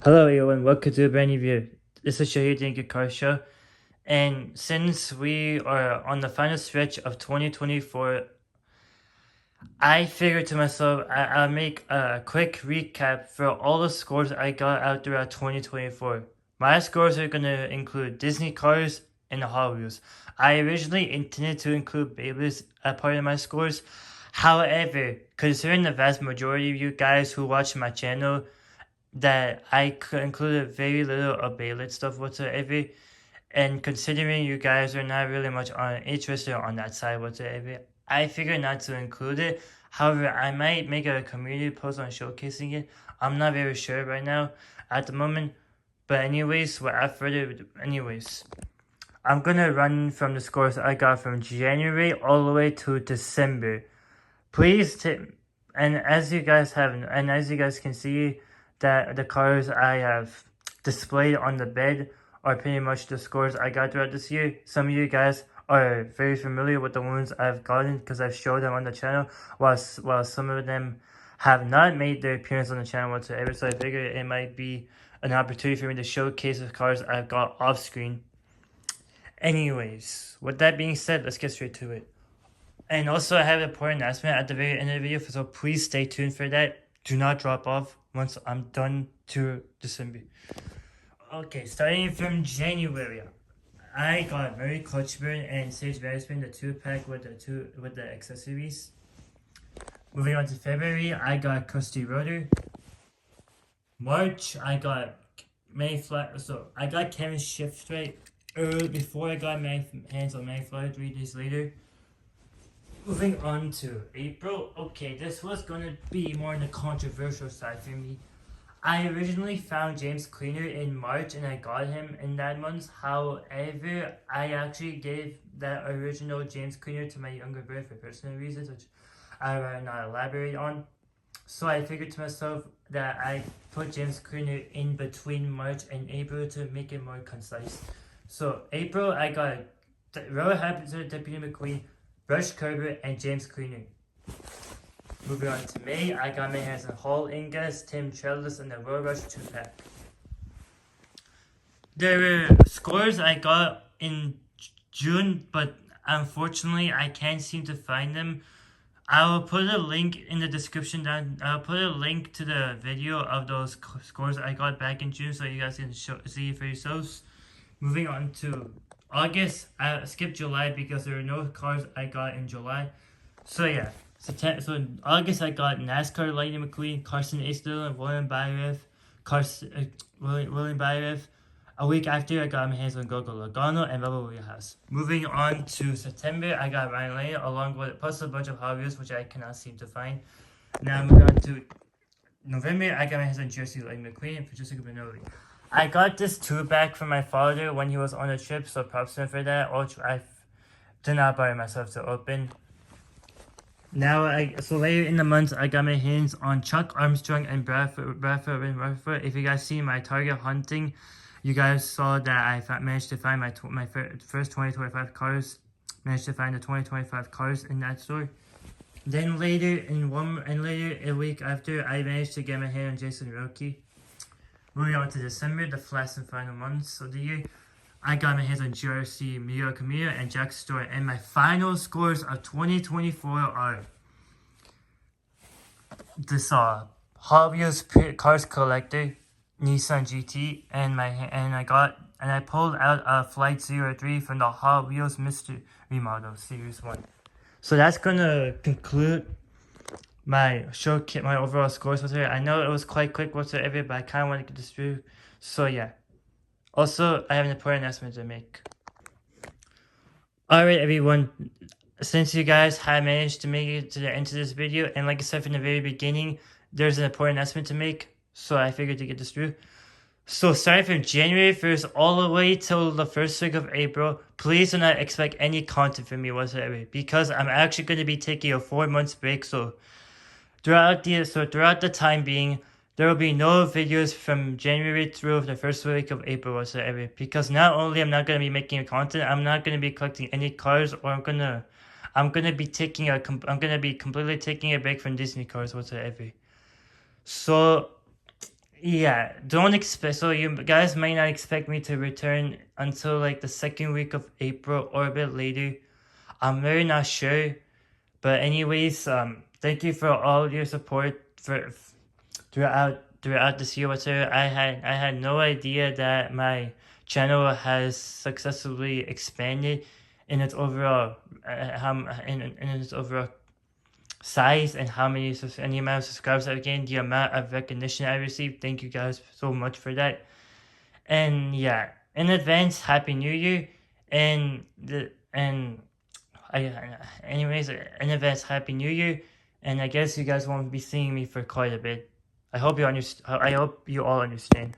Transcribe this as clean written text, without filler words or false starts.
Hello everyone, welcome to a brand new video. This is Shahid Dinka Car Show, and since we are on the final stretch of 2024, I figured to myself I'll make a quick recap for all the scores I got out throughout 2024. My scores are going to include Disney cars and Hot Wheels. I originally intended to include Beyblades as part of my scores. However, considering the vast majority of you guys who watch my channel that I included very little of Beyblade stuff whatsoever, and considering you guys are not really much interested on that side whatsoever, I figured not to include it. However, I might make a community post on showcasing it. I'm not very sure right now at the moment. But anyways, I'm gonna run from the scores I got from January all the way to December. Please and as you guys can see, that the cars I have displayed on the bed are pretty much the scores I got throughout this year. Some of you guys are very familiar with the ones I've gotten because I've showed them on the channel, while some of them have not made their appearance on the channel whatsoever. So I figured it might be an opportunity for me to showcase the cars I've got off screen. Anyways, with that being said, let's get straight to it. And also, I have an important announcement at the very end of the video, so please stay tuned for that. Do not drop off once I'm done to December. Okay, starting from January, I got Murray Clutchburn and Sage Bearspin, the 2-pack with the accessories. Moving on to February, I got Krusty Rotor. March, I got Mayflower. So I got Kevin Shiftwright early before I got my hands on Mayflower 3 days later. Moving on to April. Okay, this was gonna be more on the controversial side for me. I originally found James Cleaner in March and I got him in that month. However, I actually gave that original James Cleaner to my younger brother for personal reasons, which I will not elaborate on. So I figured to myself that I put James Cleaner in between March and April to make it more concise. So April, I got Royal Habiter, Deputy McQueen, Rush Kerber, and James Cleaner. Moving on to May, I got my hands on Hall Ingas, Tim Trellis, and the Royal Rush 2-pack. There were scores I got in June, but unfortunately I can't seem to find them. I will put a link in the description down. I'll put a link to the video of those scores I got back in June so you guys can see for yourselves. Moving on to August, I skipped July because there were no cars I got in July. So yeah, so in August I got NASCAR Lightning McQueen, Carson Aisdale, William Byrev, William Byrev. A week after, I got my hands on Gogo Logano and Bubba Wheelhouse. Moving on to September, I got Ryan Lane along with plus a bunch of Hot Wheels, which I cannot seem to find. Now moving on to November, I got my hands on Jersey Lightning McQueen and Patricia Benoli. I got this 2-pack from my father when he was on a trip, so props to him for that. I did not buy myself to open. Now, so later in the month, I got my hands on Chuck Armstrong and Bradford. If you guys see my Target hunting, you guys saw that I managed to find my first 2025 cars. Managed to find the 2025 cars in that store. Then later a week after, I managed to get my hand on Jason Roki. Moving on to December, the last and final months of the year, I got my hands on GRC, Miguel Camilo, and Jack Stewart. And my final scores of 2024 are this Hot Wheels Cars Collector, Nissan GT, and I pulled out a Flight 03 from the Hot Wheels Mystery Model Series 1. So that's gonna conclude my overall scores with her. I know it was quite quick whatsoever, but I kind of want to get this through. So yeah. Also, I have an important announcement to make. Alright everyone, since you guys have managed to make it to the end of this video, and like I said from the very beginning, there's an important announcement to make, so I figured to get this through. So starting from January 1st all the way till the first week of April, please do not expect any content from me whatsoever, because I'm actually going to be taking a 4-month break, so throughout the time being, there will be no videos from January through the first week of April whatsoever. Because not only I'm not gonna be making content, I'm not gonna be collecting any cars, or I'm gonna be completely taking a break from Disney cars whatsoever. So Yeah, don't expect. So you guys might not expect me to return until like the second week of April or a bit later. I'm very not sure. But anyways, thank you for all your support throughout this year. Whatsoever, I had no idea that my channel has successfully expanded in its overall in its overall size and how many and the amount of subscribers I've gained, the amount of recognition I received. Thank you guys so much for that. And yeah, in advance, Happy New Year, and the and I anyways in advance, Happy New Year, and I guess you guys won't be seeing me for quite a bit. I hope you understand. I hope you all understand.